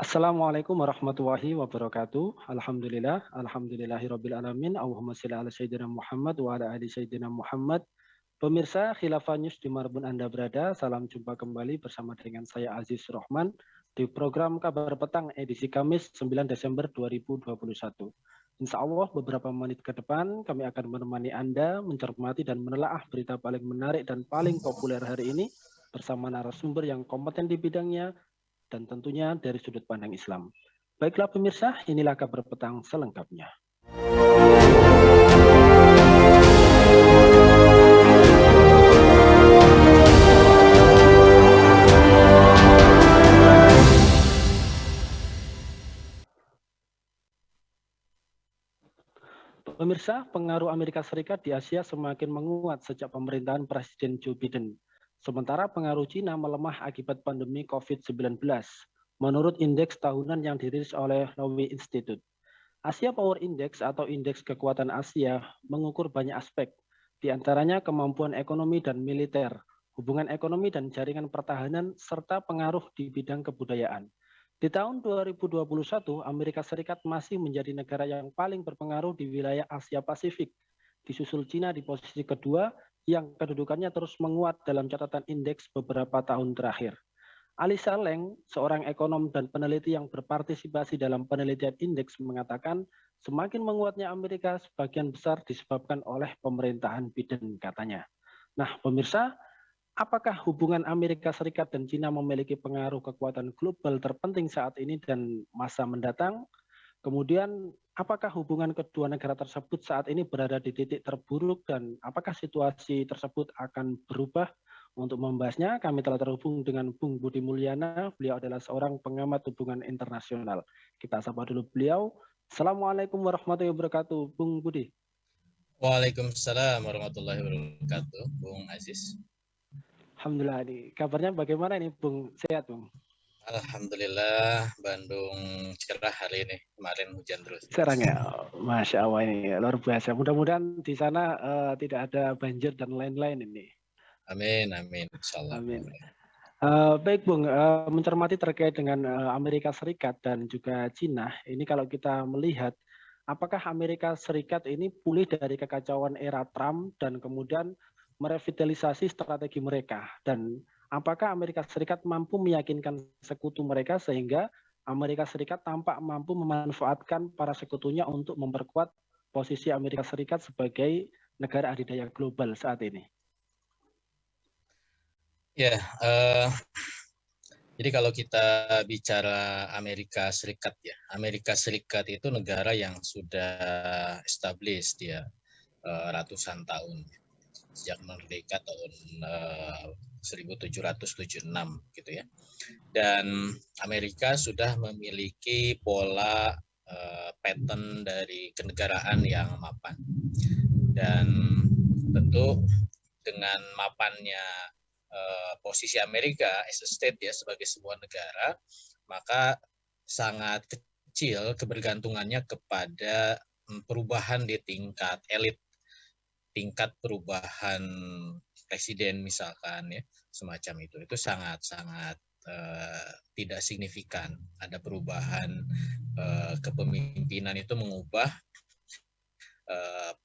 Assalamualaikum warahmatullahi wabarakatuh. Alhamdulillah, alhamdulillahirabbil alamin. Allahumma shalli ala sayyidina Muhammad wa ala ali sayyidina Muhammad. Pemirsa Khilafah News dimanapun Anda berada, salam jumpa kembali bersama dengan saya Aziz Rohman di program Kabar Petang edisi Kamis 9 Desember 2021. Insya Allah beberapa menit ke depan kami akan menemani Anda mencermati dan menelaah berita paling menarik dan paling populer hari ini bersama narasumber yang kompeten di bidangnya dan tentunya dari sudut pandang Islam. Baiklah pemirsa, inilah kabar petang selengkapnya. Pemirsa, pengaruh Amerika Serikat di Asia semakin menguat sejak pemerintahan Presiden Joe Biden. Sementara pengaruh Cina melemah akibat pandemi COVID-19, menurut indeks tahunan yang dirilis oleh Lowy Institute. Asia Power Index atau indeks kekuatan Asia mengukur banyak aspek, di antaranya kemampuan ekonomi dan militer, hubungan ekonomi dan jaringan pertahanan, serta pengaruh di bidang kebudayaan. Di tahun 2021, Amerika Serikat masih menjadi negara yang paling berpengaruh di wilayah Asia Pasifik, disusul Cina di posisi kedua yang kedudukannya terus menguat dalam catatan indeks beberapa tahun terakhir. Alisa Leng, seorang ekonom dan peneliti yang berpartisipasi dalam penelitian indeks mengatakan semakin menguatnya Amerika sebagian besar disebabkan oleh pemerintahan Biden katanya. Nah pemirsa, apakah hubungan Amerika Serikat dan Cina memiliki pengaruh kekuatan global terpenting saat ini dan masa mendatang? Kemudian, apakah hubungan kedua negara tersebut saat ini berada di titik terburuk dan apakah situasi tersebut akan berubah? Untuk membahasnya, kami telah terhubung dengan Bung Budi Mulyana. Beliau adalah seorang pengamat hubungan internasional. Kita sapa dulu beliau. Assalamualaikum warahmatullahi wabarakatuh, Bung Budi. Waalaikumsalam warahmatullahi wabarakatuh, Bung Aziz. Alhamdulillah, kabarnya bagaimana ini, Bung? Sehat, Bung? Alhamdulillah, Bandung cerah hari ini. Kemarin hujan terus. Sekarang ya, Masya Allah ini luar biasa. Mudah-mudahan di sana tidak ada banjir dan lain-lain ini. Amin, amin, insyaallah. Amin. Baik, Bung, mencermati terkait dengan Amerika Serikat dan juga Cina, ini kalau kita melihat apakah Amerika Serikat ini pulih dari kekacauan era Trump dan kemudian merevitalisasi strategi mereka, dan apakah Amerika Serikat mampu meyakinkan sekutu mereka sehingga Amerika Serikat tampak mampu memanfaatkan para sekutunya untuk memperkuat posisi Amerika Serikat sebagai negara adidaya global saat ini? Ya, jadi kalau kita bicara Amerika Serikat ya, Amerika Serikat itu negara yang sudah established ya ratusan tahun sejak merdeka tahun 1776 gitu ya. Dan Amerika sudah memiliki pola pattern dari kenegaraan yang mapan. Dan tentu dengan mapannya posisi Amerika as a state ya sebagai sebuah negara, maka sangat kecil kebergantungannya kepada perubahan di tingkat elit, tingkat perubahan presiden misalkan ya, semacam itu sangat tidak signifikan. Ada perubahan kepemimpinan itu mengubah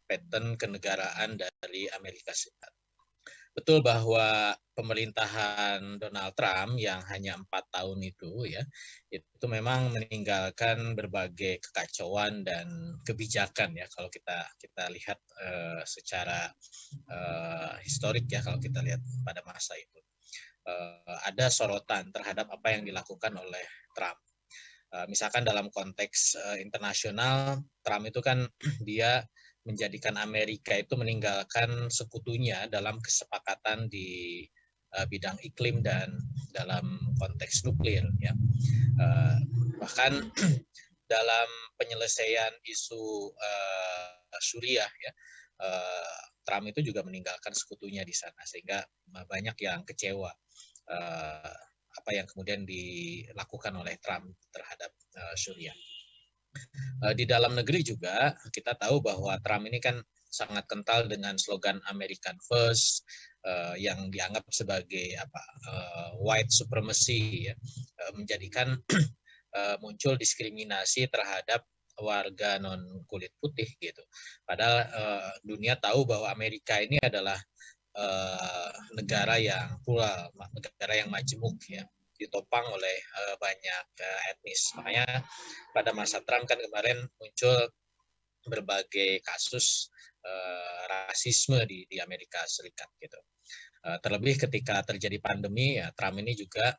pattern kenegaraan dari Amerika Serikat. Betul bahwa pemerintahan Donald Trump yang hanya 4 tahun itu ya, itu memang meninggalkan berbagai kekacauan dan kebijakan ya kalau kita lihat secara historik ya, kalau kita lihat pada masa itu. Ada sorotan terhadap apa yang dilakukan oleh Trump. Misalkan dalam konteks internasional, Trump itu kan dia menjadikan Amerika itu meninggalkan sekutunya dalam kesepakatan di bidang iklim dan dalam konteks nuklir ya. Bahkan dalam penyelesaian isu Suriah ya, Trump itu juga meninggalkan sekutunya di sana, sehingga banyak yang kecewa apa yang kemudian dilakukan oleh Trump terhadap Suriah. Di dalam negeri juga kita tahu bahwa Trump ini kan sangat kental dengan slogan American First yang dianggap sebagai white supremacy ya, menjadikan muncul diskriminasi terhadap warga non kulit putih gitu. Padahal dunia tahu bahwa Amerika ini adalah negara yang plural, negara yang majemuk ya, ditopang oleh banyak etnis. Makanya pada masa Trump kan kemarin muncul berbagai kasus rasisme di Amerika Serikat gitu. Terlebih ketika terjadi pandemi ya, Trump ini juga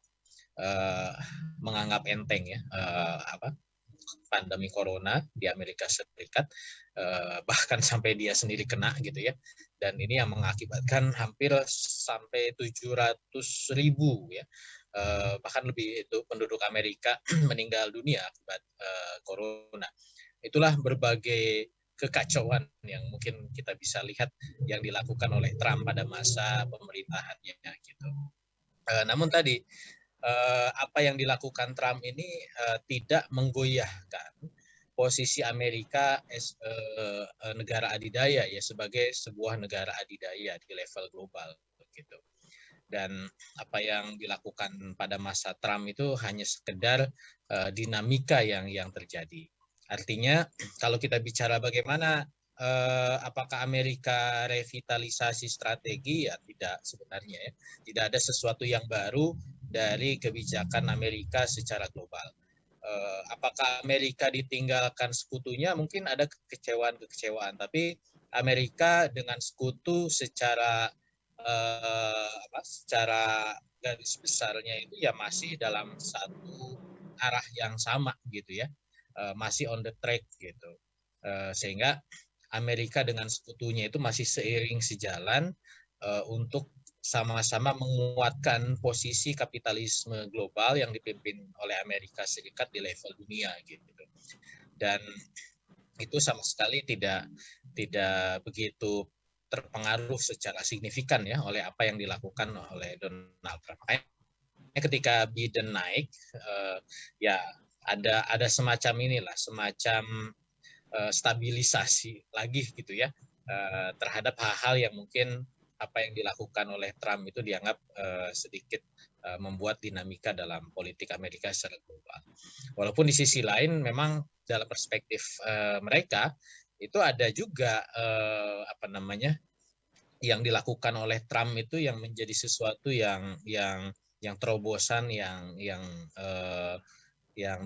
menganggap enteng ya pandemi corona di Amerika Serikat, bahkan sampai dia sendiri kena gitu ya, dan ini yang mengakibatkan hampir sampai 700.000 ya, bahkan lebih itu penduduk Amerika meninggal dunia akibat corona. Itulah berbagai kekacauan yang mungkin kita bisa lihat yang dilakukan oleh Trump pada masa pemerintahannya gitu. Namun tadi apa yang dilakukan Trump ini tidak menggoyahkan posisi Amerika negara adidaya ya, sebagai sebuah negara adidaya di level global gitu. Dan apa yang dilakukan pada masa Trump itu hanya sekedar dinamika yang terjadi. Artinya kalau kita bicara bagaimana apakah Amerika revitalisasi strategi, ya tidak sebenarnya ya. Tidak ada sesuatu yang baru dari kebijakan Amerika secara global. Apakah Amerika ditinggalkan sekutunya? Mungkin ada kekecewaan, tapi Amerika dengan sekutu secara secara garis besarnya itu ya masih dalam satu arah yang sama gitu ya, masih on the track gitu, sehingga Amerika dengan sekutunya itu masih seiring sejalan untuk sama-sama menguatkan posisi kapitalisme global yang dipimpin oleh Amerika Serikat di level dunia gitu. Dan itu sama sekali tidak begitu terpengaruh secara signifikan ya oleh apa yang dilakukan oleh Donald Trump. Ketika Biden naik, ya ada semacam inilah, semacam stabilisasi lagi gitu ya terhadap hal-hal yang mungkin apa yang dilakukan oleh Trump itu dianggap sedikit membuat dinamika dalam politik Amerika secara global. Walaupun di sisi lain memang dalam perspektif mereka itu ada juga yang dilakukan oleh Trump itu yang menjadi sesuatu yang terobosan yang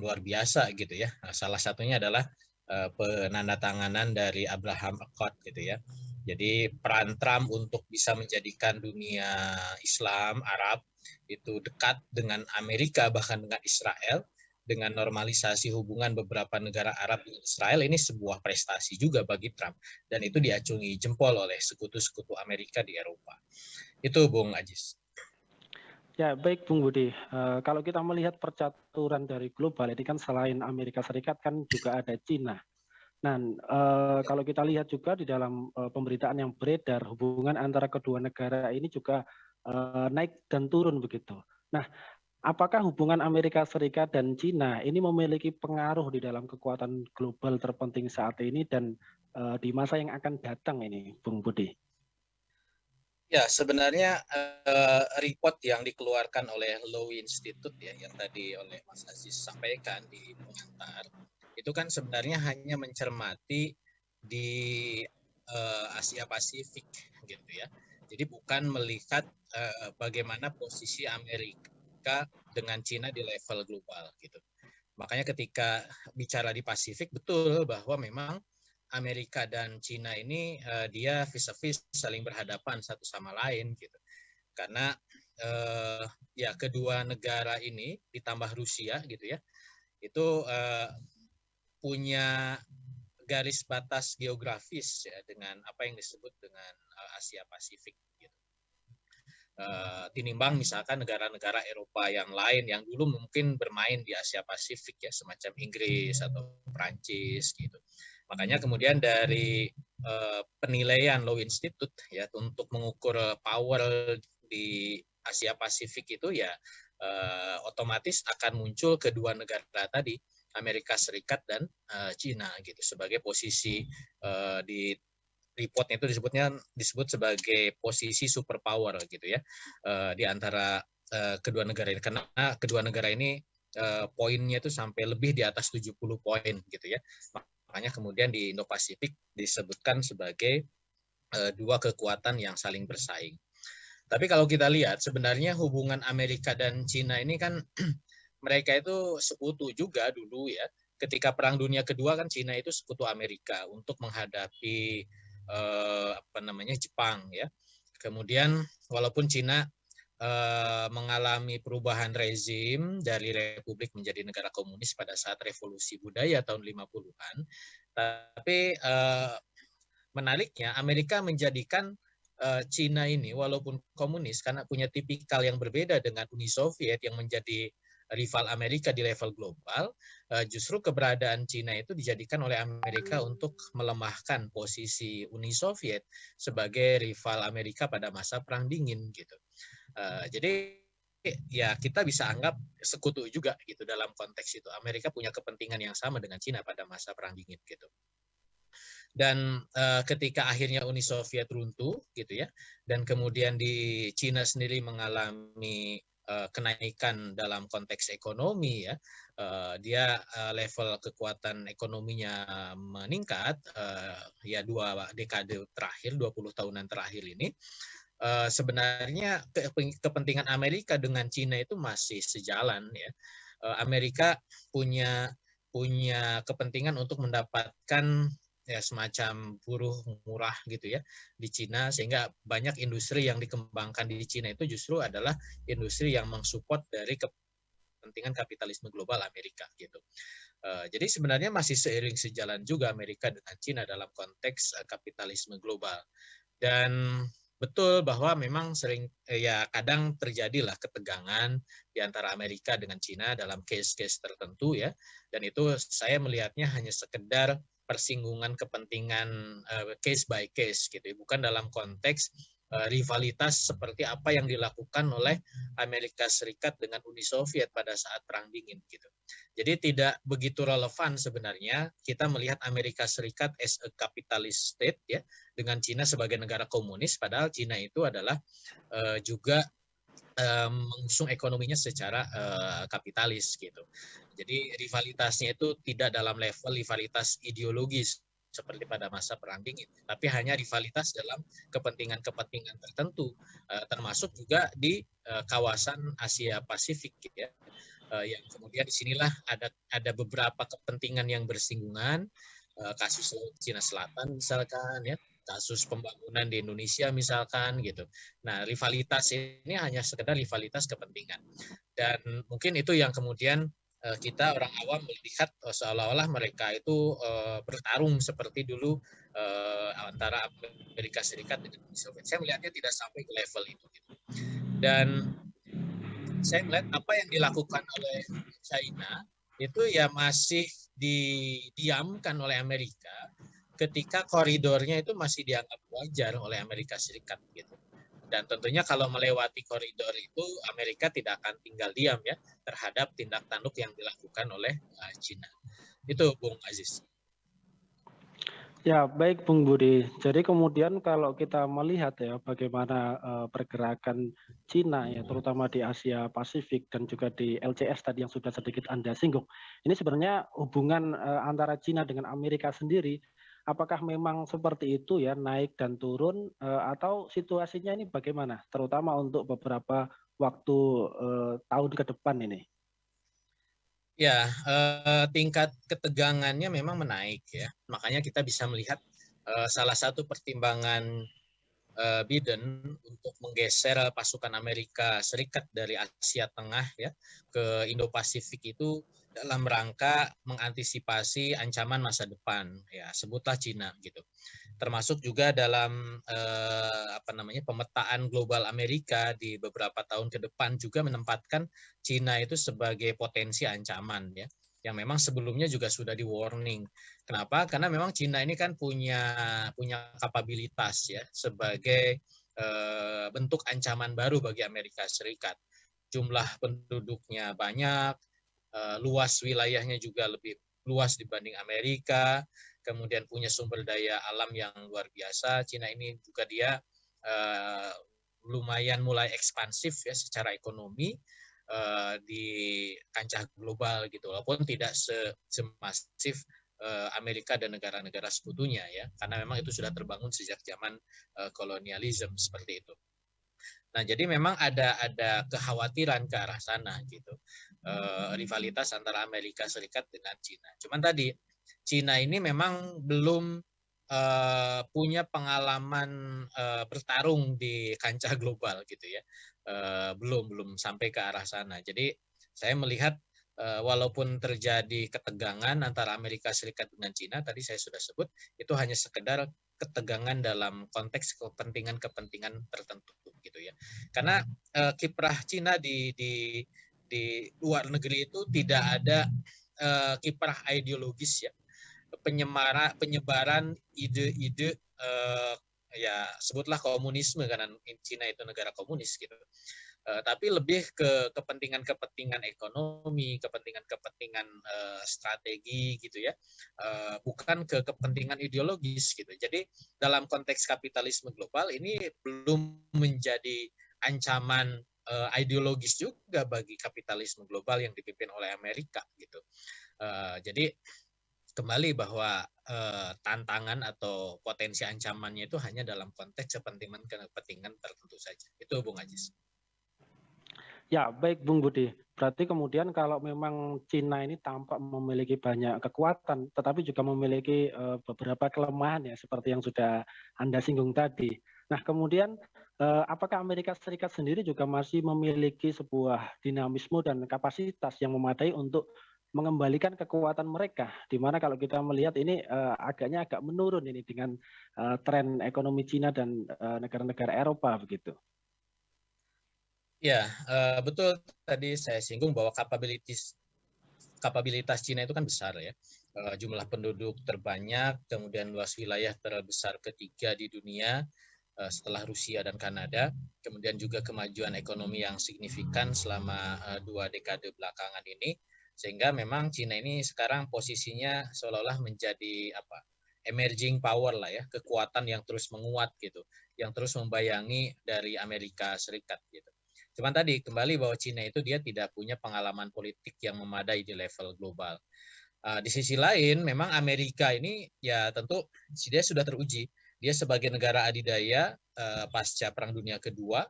luar biasa gitu ya. Nah, salah satunya adalah penandatanganan dari Abraham Accord gitu ya. Jadi peran Trump untuk bisa menjadikan dunia Islam, Arab itu dekat dengan Amerika, bahkan dengan Israel, dengan normalisasi hubungan beberapa negara Arab dengan Israel, ini sebuah prestasi juga bagi Trump. Dan itu diacungi jempol oleh sekutu-sekutu Amerika di Eropa. Itu Bung Ajis. Ya, baik Bung Budi. Kalau kita melihat percaturan dari global, ini kan selain Amerika Serikat kan juga ada Cina. Nah, kalau kita lihat juga di dalam pemberitaan yang beredar, hubungan antara kedua negara ini juga naik dan turun begitu. Nah, apakah hubungan Amerika Serikat dan Cina ini memiliki pengaruh di dalam kekuatan global terpenting saat ini dan di masa yang akan datang ini, Bung Budi? Ya, sebenarnya report yang dikeluarkan oleh Law Institute ya, yang tadi oleh Mas Aziz sampaikan di pengantar, itu kan sebenarnya hanya mencermati di Asia Pasifik gitu ya. Jadi bukan melihat bagaimana posisi Amerika dengan Cina di level global gitu. Makanya ketika bicara di Pasifik, betul bahwa memang Amerika dan Cina ini dia vis-a-vis saling berhadapan satu sama lain gitu. Karena ya kedua negara ini ditambah Rusia gitu ya, itu punya garis batas geografis ya dengan apa yang disebut dengan Asia Pasifik gitu. Tinimbang misalkan negara-negara Eropa yang lain yang dulu mungkin bermain di Asia Pasifik ya, semacam Inggris atau Prancis gitu. Makanya kemudian dari penilaian Law Institute ya untuk mengukur power di Asia Pasifik itu ya otomatis akan muncul kedua negara tadi, Amerika Serikat dan Cina gitu, sebagai posisi di reportnya itu disebut sebagai posisi superpower gitu ya di antara kedua negara ini, karena kedua negara ini poinnya itu sampai lebih di atas 70 poin gitu ya. Makanya kemudian di Indo-Pasifik disebutkan sebagai dua kekuatan yang saling bersaing. Tapi kalau kita lihat sebenarnya hubungan Amerika dan Cina ini kan mereka itu sekutu juga dulu ya. Ketika Perang Dunia Kedua kan Cina itu sekutu Amerika untuk menghadapi Jepang ya. Kemudian walaupun Cina mengalami perubahan rezim dari republik menjadi negara komunis pada saat revolusi budaya tahun 50-an, tapi menariknya Amerika menjadikan Cina ini walaupun komunis karena punya tipikal yang berbeda dengan Uni Soviet yang menjadi rival Amerika di level global, justru keberadaan Cina itu dijadikan oleh Amerika untuk melemahkan posisi Uni Soviet sebagai rival Amerika pada masa Perang Dingin gitu. Jadi ya kita bisa anggap sekutu juga gitu dalam konteks itu. Amerika punya kepentingan yang sama dengan Cina pada masa Perang Dingin gitu. Dan ketika akhirnya Uni Soviet runtuh gitu ya, dan kemudian di Cina sendiri mengalami kenaikan dalam konteks ekonomi ya, dia level kekuatan ekonominya meningkat ya 2 dekade terakhir, 20 tahunan terakhir ini. Sebenarnya kepentingan Amerika dengan Cina itu masih sejalan ya. Amerika punya kepentingan untuk mendapatkan ya semacam buruh murah gitu ya di Cina, sehingga banyak industri yang dikembangkan di Cina itu justru adalah industri yang mensupport dari kepentingan kapitalisme global Amerika gitu. Jadi sebenarnya masih seiring sejalan juga Amerika dengan Cina dalam konteks kapitalisme global. Dan betul bahwa memang sering ya kadang terjadilah ketegangan di antara Amerika dengan Cina dalam case-case tertentu ya. Dan itu saya melihatnya hanya sekedar persinggungan kepentingan case by case gitu, bukan dalam konteks rivalitas seperti apa yang dilakukan oleh Amerika Serikat dengan Uni Soviet pada saat Perang Dingin gitu. Jadi tidak begitu relevan sebenarnya kita melihat Amerika Serikat as a capitalist state ya dengan Cina sebagai negara komunis, padahal Cina itu adalah juga mengusung ekonominya secara kapitalis gitu. Jadi rivalitasnya itu tidak dalam level rivalitas ideologis seperti pada masa Perang Dingin, tapi hanya rivalitas dalam kepentingan-kepentingan tertentu, termasuk juga di kawasan Asia Pasifik ya. Yang kemudian disinilah ada beberapa kepentingan yang bersinggungan, kasus Laut Cina Selatan misalkan ya, kasus pembangunan di Indonesia misalkan gitu. Nah, rivalitas ini hanya sekedar rivalitas kepentingan. Dan mungkin itu yang kemudian kita orang awam melihat seolah-olah mereka itu bertarung seperti dulu antara Amerika Serikat dengan Uni Soviet. Saya melihatnya tidak sampai ke level itu. Gitu. Dan saya melihat apa yang dilakukan oleh China itu ya masih didiamkan oleh Amerika ketika koridornya itu masih dianggap wajar oleh Amerika Serikat gitu. Dan tentunya kalau melewati koridor itu Amerika tidak akan tinggal diam ya terhadap tindak tanduk yang dilakukan oleh China. Itu Bung Aziz. Ya, baik Bung Budi. Jadi kemudian kalau kita melihat ya bagaimana pergerakan Cina ya terutama di Asia Pasifik dan juga di LCS tadi yang sudah sedikit Anda singgung. Ini sebenarnya hubungan antara Cina dengan Amerika sendiri apakah memang seperti itu ya naik dan turun atau situasinya ini bagaimana terutama untuk beberapa waktu tahun ke depan ini? Ya, tingkat ketegangannya memang menaik ya. Makanya kita bisa melihat salah satu pertimbangan Biden untuk menggeser pasukan Amerika Serikat dari Asia Tengah ya ke Indo-Pasifik itu dalam rangka mengantisipasi ancaman masa depan ya sebutlah Cina gitu. Termasuk juga dalam pemetaan global Amerika di beberapa tahun ke depan juga menempatkan Cina itu sebagai potensi ancaman ya yang memang sebelumnya juga sudah di warning. Kenapa? Karena memang Cina ini kan punya kapabilitas ya sebagai bentuk ancaman baru bagi Amerika Serikat. Jumlah penduduknya banyak, luas wilayahnya juga lebih luas dibanding Amerika, kemudian punya sumber daya alam yang luar biasa. Cina ini juga dia lumayan mulai ekspansif ya secara ekonomi. di kancah global gitu, walaupun tidak semasif Amerika dan negara-negara sekutunya ya, karena memang itu sudah terbangun sejak zaman kolonialisme seperti itu. Nah, jadi memang ada kekhawatiran ke arah sana gitu, rivalitas antara Amerika Serikat dengan Cina. Cuman tadi Cina ini memang belum punya pengalaman bertarung di kancah global gitu ya, belum sampai ke arah sana. Jadi saya melihat walaupun terjadi ketegangan antara Amerika Serikat dengan Cina, tadi saya sudah sebut itu hanya sekedar ketegangan dalam konteks kepentingan tertentu gitu ya. Karena kiprah Cina di luar negeri itu tidak ada kiprah ideologis ya, penyebaran ide-ide ya sebutlah komunisme karena Cina itu negara komunis gitu. Tapi lebih ke kepentingan-kepentingan ekonomi, kepentingan-kepentingan strategi gitu ya, bukan ke kepentingan ideologis gitu. Jadi dalam konteks kapitalisme global ini belum menjadi ancaman ideologis juga bagi kapitalisme global yang dipimpin oleh Amerika gitu. Jadi kembali bahwa tantangan atau potensi ancamannya itu hanya dalam konteks kepentingan tertentu saja. Itu Bung Ajis. Ya, baik Bung Budi. Berarti kemudian kalau memang Cina ini tampak memiliki banyak kekuatan, tetapi juga memiliki beberapa kelemahan ya, seperti yang sudah Anda singgung tadi. Nah, kemudian apakah Amerika Serikat sendiri juga masih memiliki sebuah dinamisme dan kapasitas yang memadai untuk mengembalikan kekuatan mereka, di mana kalau kita melihat ini agak menurun ini dengan tren ekonomi Cina dan negara-negara Eropa begitu. Ya, betul tadi saya singgung bahwa kapabilitas Cina itu kan besar ya. Jumlah penduduk terbanyak, kemudian luas wilayah terbesar ketiga di dunia setelah Rusia dan Kanada, kemudian juga kemajuan ekonomi yang signifikan selama 2 dekade belakangan ini, sehingga memang Cina ini sekarang posisinya seolah-olah menjadi emerging power lah ya, kekuatan yang terus menguat gitu, yang terus membayangi dari Amerika Serikat gitu. Cuman tadi kembali bahwa Cina itu dia tidak punya pengalaman politik yang memadai di level global. Di sisi lain, memang Amerika ini ya tentu dia sudah teruji. Dia sebagai negara adidaya pasca Perang Dunia Kedua,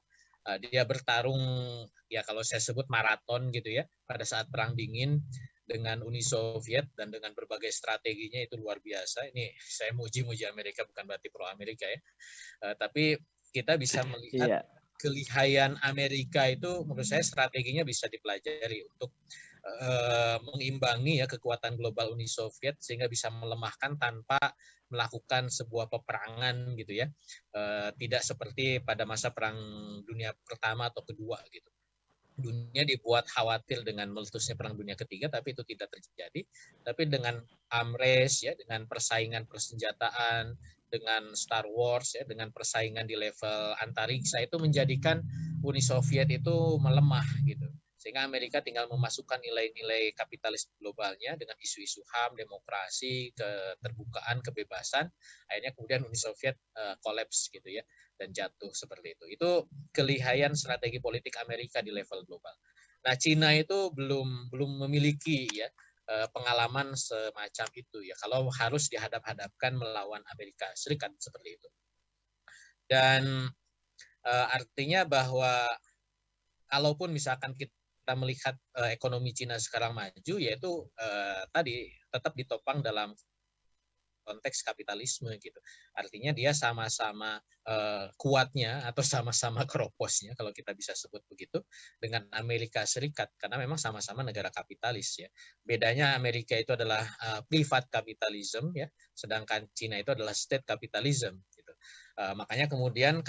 dia bertarung ya kalau saya sebut maraton gitu ya pada saat Perang Dingin dengan Uni Soviet dan dengan berbagai strateginya itu luar biasa. Ini saya muji-muji Amerika bukan berarti pro Amerika ya, tapi kita bisa melihat Iya. kelihayan Amerika itu menurut saya strateginya bisa dipelajari untuk mengimbangi ya kekuatan global Uni Soviet sehingga bisa melemahkan tanpa melakukan sebuah peperangan gitu ya, tidak seperti pada masa Perang Dunia Pertama atau Kedua gitu. Dunia dibuat khawatir dengan meletusnya Perang Dunia Ketiga, tapi itu tidak terjadi. Tapi dengan AMRES ya, dengan persaingan persenjataan, dengan Star Wars ya, dengan persaingan di level antariksa itu menjadikan Uni Soviet itu melemah gitu. Sehingga Amerika tinggal memasukkan nilai-nilai kapitalis globalnya dengan isu-isu HAM, demokrasi, keterbukaan, kebebasan. Akhirnya kemudian Uni Soviet kolaps gitu ya dan jatuh seperti itu. Itu kelihayan strategi politik Amerika di level global. Nah, Cina itu belum memiliki ya pengalaman semacam itu ya. Kalau harus dihadap-hadapkan melawan Amerika Serikat seperti itu. Dan artinya bahwa kalaupun misalkan kita melihat ekonomi Cina sekarang maju, yaitu tadi tetap ditopang dalam konteks kapitalisme gitu. Artinya dia sama-sama kuatnya atau sama-sama keroposnya kalau kita bisa sebut begitu dengan Amerika Serikat karena memang sama-sama negara kapitalis ya. Bedanya Amerika itu adalah private capitalism ya, sedangkan Cina itu adalah state capitalism gitu. Makanya kemudian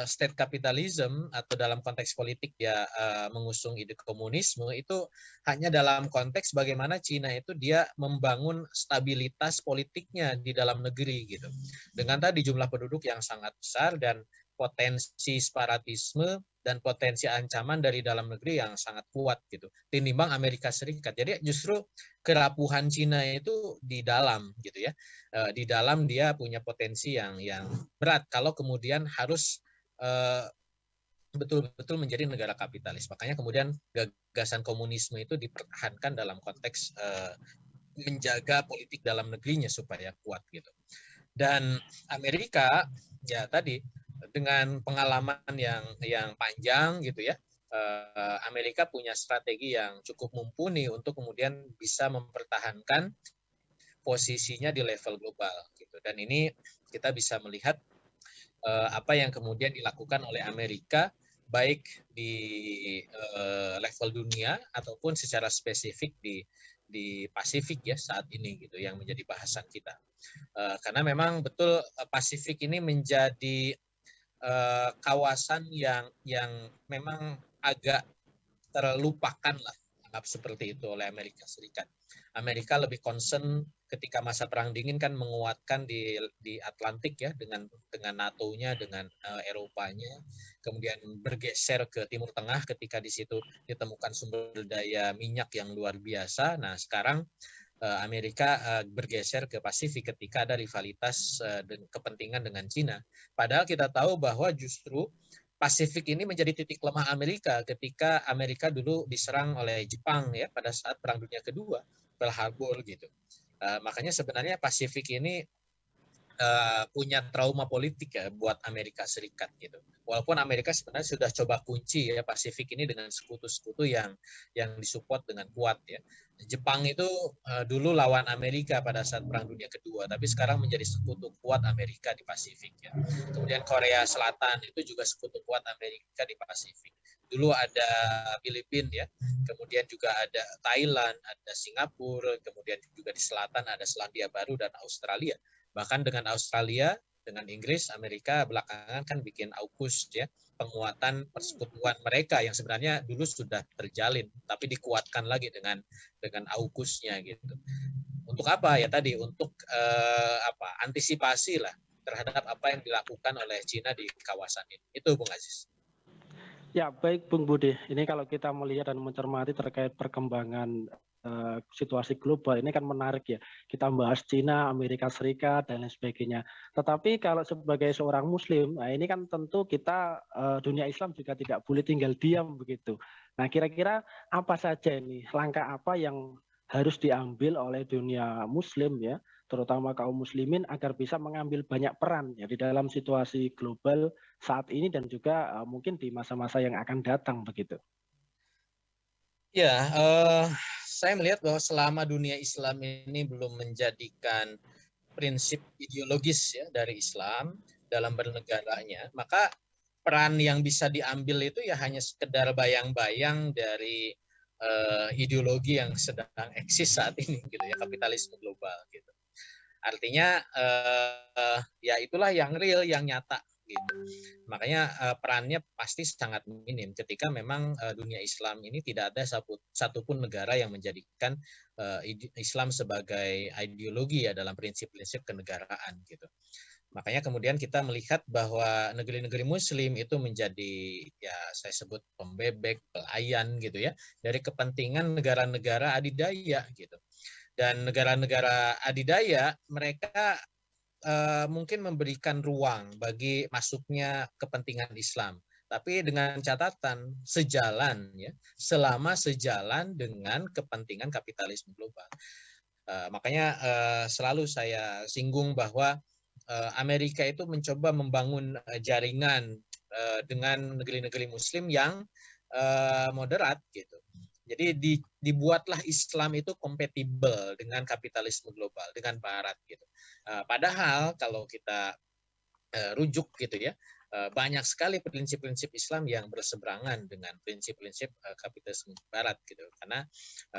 state capitalism atau dalam konteks politik dia mengusung ide komunisme itu hanya dalam konteks bagaimana Cina itu dia membangun stabilitas politiknya di dalam negeri gitu. Dengan tadi jumlah penduduk yang sangat besar dan potensi separatisme dan potensi ancaman dari dalam negeri yang sangat kuat gitu. Tinimbang Amerika Serikat. Jadi justru kerapuhan Cina itu di dalam gitu ya. Di dalam dia punya potensi yang berat kalau kemudian harus betul-betul menjadi negara kapitalis. Makanya kemudian gagasan komunisme itu dipertahankan dalam konteks menjaga politik dalam negerinya supaya kuat gitu. Dan Amerika ya tadi dengan pengalaman yang panjang gitu ya, Amerika punya strategi yang cukup mumpuni untuk kemudian bisa mempertahankan posisinya di level global gitu. Dan ini kita bisa melihat apa yang kemudian dilakukan oleh Amerika baik di level dunia ataupun secara spesifik di Pasifik ya saat ini gitu yang menjadi bahasan kita. Karena memang betul Pasifik ini menjadi kawasan yang memang agak terlupakan lah anggap seperti itu oleh Amerika Serikat. Amerika lebih concern ketika masa perang dingin kan menguatkan di Atlantik ya dengan NATO-nya dengan Eropanya, kemudian bergeser ke Timur Tengah ketika di situ ditemukan sumber daya minyak yang luar biasa. Nah sekarang Amerika bergeser ke Pasifik ketika ada rivalitas dan kepentingan dengan Cina. Padahal kita tahu bahwa justru Pasifik ini menjadi titik lemah Amerika ketika Amerika dulu diserang oleh Jepang ya pada saat Perang Dunia Kedua, Pearl Harbor gitu. Makanya sebenarnya Pasifik ini punya trauma politik ya buat Amerika Serikat gitu. Walaupun Amerika sebenarnya sudah coba kunci ya Pasifik ini dengan sekutu-sekutu yang disupport dengan kuat ya. Jepang itu dulu lawan Amerika pada saat Perang Dunia Kedua, tapi sekarang menjadi sekutu kuat Amerika di Pasifik ya. Kemudian Korea Selatan itu juga sekutu kuat Amerika di Pasifik. Dulu ada Filipina ya, kemudian juga ada Thailand, ada Singapura, kemudian juga di selatan ada Selandia Baru dan Australia. Bahkan dengan Australia, dengan Inggris, Amerika belakangan kan bikin AUKUS ya, penguatan persekutuan mereka yang sebenarnya dulu sudah terjalin, tapi dikuatkan lagi dengan AUKUS-nya gitu. Untuk apa ya tadi? Untuk antisipasi lah terhadap apa yang dilakukan oleh Cina di kawasan ini. Itu Bung Aziz. Ya, baik Bung Budi. Ini kalau kita melihat dan mencermati terkait perkembangan situasi global, ini kan menarik ya. Kita bahas Cina, Amerika Serikat, dan lain sebagainya. Tetapi kalau sebagai seorang Muslim, nah ini kan tentu kita dunia Islam juga tidak boleh tinggal diam begitu. Nah, kira-kira apa saja ini langkah apa yang harus diambil oleh dunia Muslim ya, terutama kaum muslimin agar bisa mengambil banyak peran ya di dalam situasi global saat ini dan juga mungkin di masa-masa yang akan datang begitu. Ya, saya melihat bahwa selama dunia Islam ini belum menjadikan prinsip ideologis ya dari Islam dalam bernegaranya, maka peran yang bisa diambil itu ya hanya sekedar bayang-bayang dari ideologi yang sedang eksis saat ini gitu ya, kapitalisme global gitu. Artinya ya itulah yang real, yang nyata gitu. Makanya perannya pasti sangat minim ketika memang dunia Islam ini tidak ada satupun negara yang menjadikan Islam sebagai ideologi ya dalam prinsip-prinsip kenegaraan gitu. Makanya kemudian kita melihat bahwa negeri-negeri Muslim itu menjadi ya saya sebut pembebek, pelayan gitu ya dari kepentingan negara-negara adidaya gitu. Dan negara-negara adidaya mereka mungkin memberikan ruang bagi masuknya kepentingan Islam. Tapi dengan catatan sejalan ya, selama sejalan dengan kepentingan kapitalisme global. Makanya selalu saya singgung bahwa Amerika itu mencoba membangun jaringan dengan negeri-negeri Muslim yang moderat gitu. Jadi dibuatlah Islam itu kompatibel dengan kapitalisme global, dengan Barat gitu. Padahal kalau kita rujuk gitu ya, banyak sekali prinsip-prinsip Islam yang berseberangan dengan prinsip-prinsip kapitalisme Barat gitu. Karena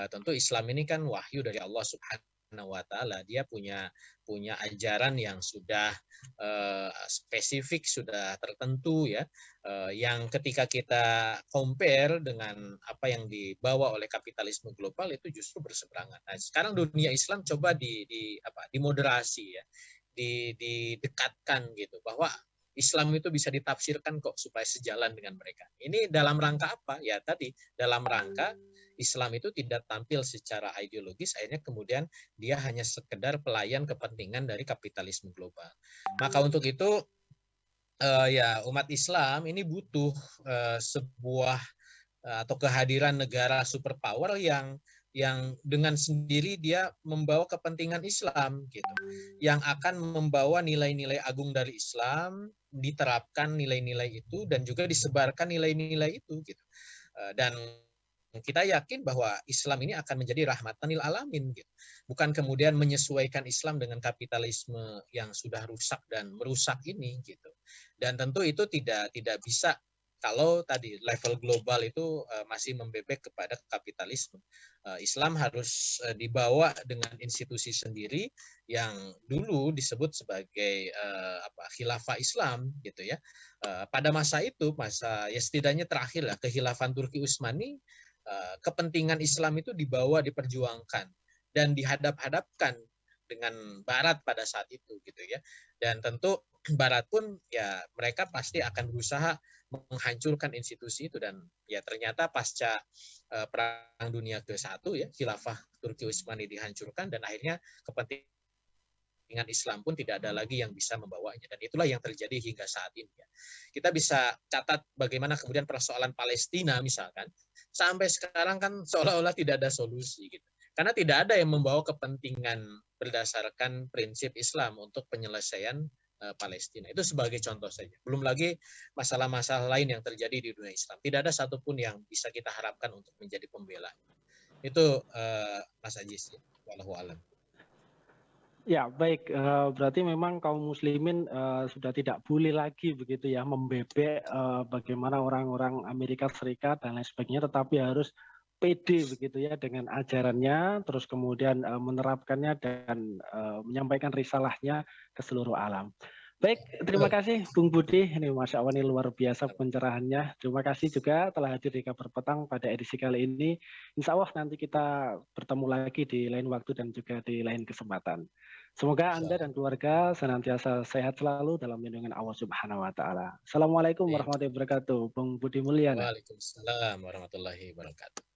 tentu Islam ini kan wahyu dari Allah Subhanahu wa taala. Dia punya ajaran yang sudah spesifik, sudah tertentu ya, yang ketika kita compare dengan apa yang dibawa oleh kapitalisme global itu justru berseberangan. Nah, sekarang dunia Islam coba dimoderasi ya, didekatkan gitu bahwa Islam itu bisa ditafsirkan kok supaya sejalan dengan mereka. Ini dalam rangka apa? Ya tadi dalam rangka Islam itu tidak tampil secara ideologis, akhirnya kemudian dia hanya sekedar pelayan kepentingan dari kapitalisme global. Maka untuk itu Ya, umat Islam ini butuh sebuah atau kehadiran negara superpower yang dengan sendiri dia membawa kepentingan Islam gitu, yang akan membawa nilai-nilai agung dari Islam, diterapkan nilai-nilai itu dan juga disebarkan nilai-nilai itu gitu. Dan kita yakin bahwa Islam ini akan menjadi rahmatan lil alamin gitu. Bukan kemudian menyesuaikan Islam dengan kapitalisme yang sudah rusak dan merusak ini gitu. Dan tentu itu tidak bisa kalau tadi level global itu masih membebek kepada kapitalisme. Islam harus dibawa dengan institusi sendiri yang dulu disebut sebagai khilafah Islam gitu ya. Pada masa itu, masa ya setidaknya terakhir lah kekhilafan Turki Utsmani, kepentingan Islam itu dibawa, diperjuangkan dan dihadap-hadapkan dengan Barat pada saat itu gitu ya. Dan tentu Barat pun ya mereka pasti akan berusaha menghancurkan institusi itu, dan ya ternyata pasca Perang Dunia ke-1 ya, khilafah Turki Utsmani dihancurkan dan akhirnya kepentingan Islam pun tidak ada lagi yang bisa membawanya, dan itulah yang terjadi hingga saat ini ya. Kita bisa catat bagaimana kemudian persoalan Palestina misalkan sampai sekarang kan seolah-olah tidak ada solusi gitu. Karena tidak ada yang membawa kepentingan berdasarkan prinsip Islam untuk penyelesaian Palestina. Itu sebagai contoh saja. Belum lagi masalah-masalah lain yang terjadi di dunia Islam. Tidak ada satupun yang bisa kita harapkan untuk menjadi pembela. Itu Mas Ajis ya. Wallahu a'lam. Ya, baik. Berarti memang kaum muslimin sudah tidak boleh lagi begitu ya membebek bagaimana orang-orang Amerika Serikat dan lain sebagainya, tetapi harus pede begitu ya dengan ajarannya, terus kemudian menerapkannya dan menyampaikan risalahnya ke seluruh alam. Baik, terima kasih Bung Budi. Ini Masya Allah, ini luar biasa pencerahannya. Terima kasih juga telah hadir di Kabar Petang pada edisi kali ini. Insya Allah nanti kita bertemu lagi di lain waktu dan juga di lain kesempatan. Semoga Anda dan keluarga senantiasa sehat selalu dalam lindungan Allah Subhanahu wa taala. Assalamualaikum warahmatullahi wabarakatuh. Bung Budi Mulyana. Waalaikumsalam warahmatullahi wabarakatuh.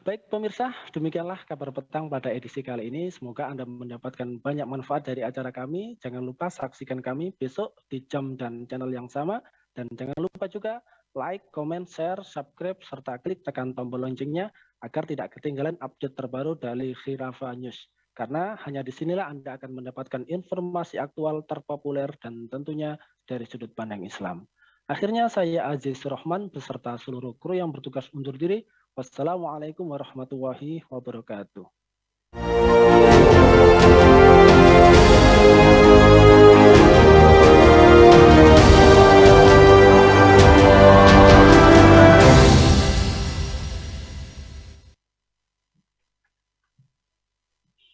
Baik pemirsa, demikianlah Kabar Petang pada edisi kali ini. Semoga Anda mendapatkan banyak manfaat dari acara kami. Jangan lupa saksikan kami besok di jam dan channel yang sama. Dan jangan lupa juga like, comment, share, subscribe, serta klik tekan tombol loncengnya agar tidak ketinggalan update terbaru dari Khilafah News. Karena hanya disinilah Anda akan mendapatkan informasi aktual terpopuler dan tentunya dari sudut pandang Islam. Akhirnya saya Aziz Rahman beserta seluruh kru yang bertugas undur diri. Wassalamualaikum warahmatullahi wabarakatuh.